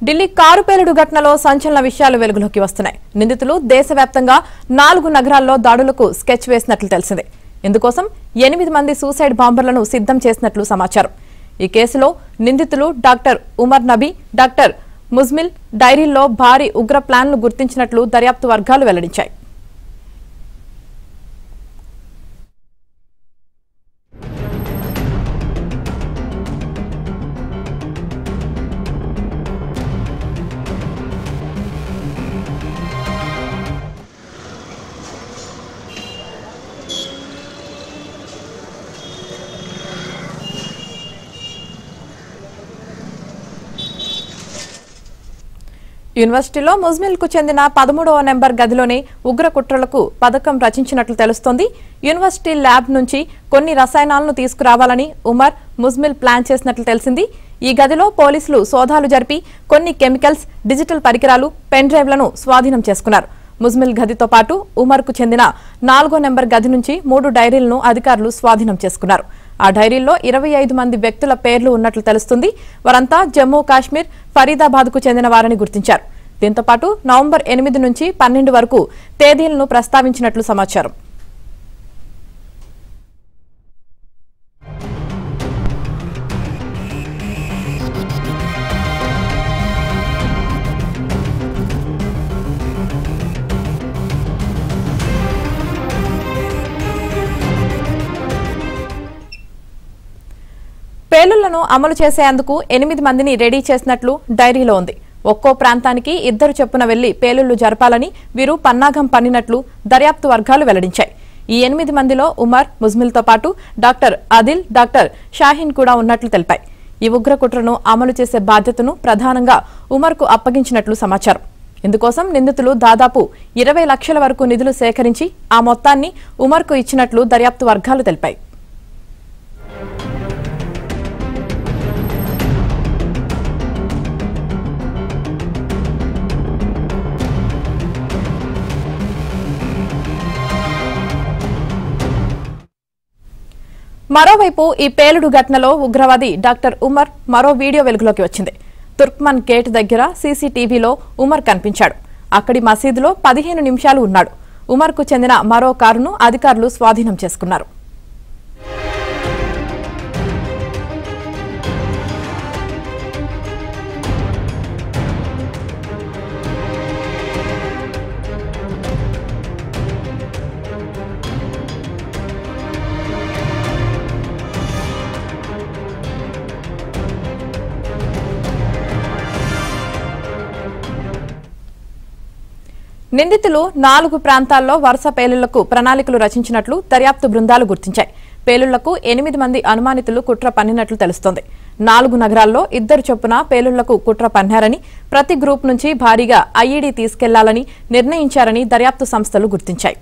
Delhi car పేలుడు ఘటనలో సంచలన విషయాలు వెలుగులోకి వస్తున్నాయి. నిందితులు దేశవ్యాప్తంగా 4 నగరాల్లో దాడులకు స్కెచ్ వేసినట్లు తెలిసింది. ఇందుకోసం 8 మంది సూసైడ్ బాంబర్లను సిద్ధం చేసినట్లు సమాచారం. ఈ కేసులో నిందితులు డాక్టర్ ఉమర్ నబీ, డాక్టర్ ముజ్మిల్ డైరీల్లో భారీ ఉగ్ర ప్లాన్లు గుర్తించినట్లు దర్యాప్తు వర్గాలు వెల్లడించాయి. యూనివర్సిటీలో ముజ్మిల్కు చెందిన 13వ నెంబర్ గదిలోనే ఉగ్ర కుట్రలకు పథకం రచించినట్లు తెలుస్తోంది. యూనివర్సిటీ ల్యాబ్ నుంచి కొన్ని రసాయనాలను తీసుకురావాలని ఉమర్, ముజ్మిల్ ప్లాన్ చేసినట్లు తెలిసింది. ఈ గదిలో పోలీసులు సోదాలు జరిపి కొన్ని కెమికల్స్, డిజిటల్ పరికరాలు, పెన్ డ్రైవ్లను స్వాధీనం చేసుకున్నారు. ముజ్మిల్ గదితో పాటు ఉమర్కు చెందిన 4వ నెంబర్ గది నుంచి 3 డైరీలను అధికారులు స్వాధీనం చేసుకున్నారు. ఆ డైరీల్లో 25 మంది వ్యక్తుల పేర్లు ఉన్నట్లు తెలుస్తుంది. వారంతా జమ్మూ కాశ్మీర్, ఫరీదాబాద్ కు చెందిన వారని గుర్తించారు. దీంతో పాటు నవంబర్ 8 నుంచి 12 వరకు తేదీలను ప్రస్తావించినట్లు సమాచారం. పేలుళ్లను అమలు చేసేందుకు 8 మందిని రెడీ చేసినట్లు డైరీలో ఉంది. ఒక్కో ప్రాంతానికి 2 చొప్పున వెళ్లి పేలుళ్లు జరపాలని వీరు పన్నాగం పన్నినట్లు దర్యాప్తు వర్గాలు వెల్లడించాయి. ఈ 8 మందిలో ఉమర్, ముజ్మిల్తో పాటు డాక్టర్ ఆదిల్, డాక్టర్ షాహీన్ కూడా ఉన్నట్లు తెలిపాయి. ఈ ఉగ్ర కుట్రను అమలు చేసే బాధ్యతను ప్రధానంగా ఉమర్కు అప్పగించినట్లు సమాచారం. ఇందుకోసం నిందితులు దాదాపు 20 లక్షల వరకు నిధులు సేకరించి ఆ మొత్తాన్ని ఉమర్కు ఇచ్చినట్లు దర్యాప్తు వర్గాలు తెలిపాయి. మరోవైపు ఈ పేలుడు ఘటనలో ఉగ్రవాది డాక్టర్ ఉమర్ మరో వీడియో వెలుగులోకి వచ్చింది. తుర్క్మన్ గేట్ దగ్గర సీసీటీవీలో ఉమర్ కనిపించాడు. అక్కడి మసీదులో 15 నిమిషాలు ఉన్నాడు. ఉమర్కు చెందిన మరో కారును అధికారులు స్వాధీనం చేసుకున్నారు. నిందితులు 4 ప్రాంతాల్లో వరుస పేలుళ్లకు ప్రణాళికలు రచించినట్లు దర్యాప్తు బృందాలు గుర్తించాయి. పేలుళ్లకు 8 మంది అనుమానితులు కుట్ర పన్నినట్లు తెలుస్తోంది. 4 నగరాల్లో 2 చొప్పున పేలుళ్లకు కుట్ర పన్నారని, ప్రతి గ్రూప్ నుంచి భారీగా ఐఈడీ తీసుకెళ్లాలని నిర్ణయించారని దర్యాప్తు సంస్థలు గుర్తించాయి.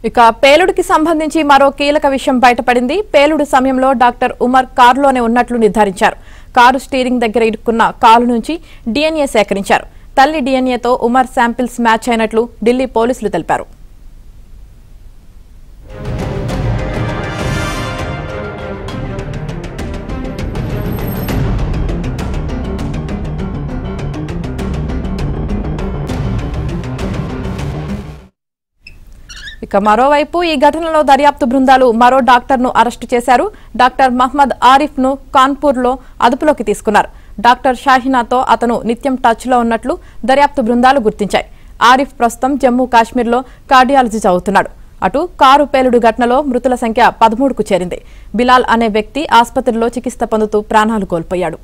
ఇక పేలుడుకి సంబంధించి మరో కీలక విషయం బయటపడింది. పేలుడు సమయంలో డాక్టర్ ఉమర్ కారులోనే ఉన్నట్లు నిర్ధారించారు. కారు స్టీరింగ్ దగ్గర ఇరుక్కున్న కాలు నుంచి డీఎన్ఏ సేకరించారు. తల్లి డీఎన్ఏతో ఉమర్ శాంపిల్స్ మ్యాచ్ అయినట్లు ఢిల్లీ పోలీసులు తెలిపారు. ఇక మరోవైపు ఈ ఘటనలో దర్యాప్తు బృందాలు మరో డాక్టర్ను అరెస్టు చేశారు. డాక్టర్ మహ్మద్ ఆరిఫ్ ను కాన్పూర్లో అదుపులోకి తీసుకున్నారు. డాక్టర్ షాహినాతో అతను నిత్యం టచ్ లో ఉన్నట్లు దర్యాప్తు బృందాలు గుర్తించాయి. ఆరిఫ్ ప్రస్తుతం జమ్మూ కాశ్మీర్లో కార్డియాలజీ చదువుతున్నాడు. అటు కారు పేలుడు ఘటనలో మృతుల సంఖ్య 13కు చేరింది. బిలాల్ అనే వ్యక్తి ఆసుపత్రిలో చికిత్స పొందుతూ ప్రాణాలు కోల్పోయాడు.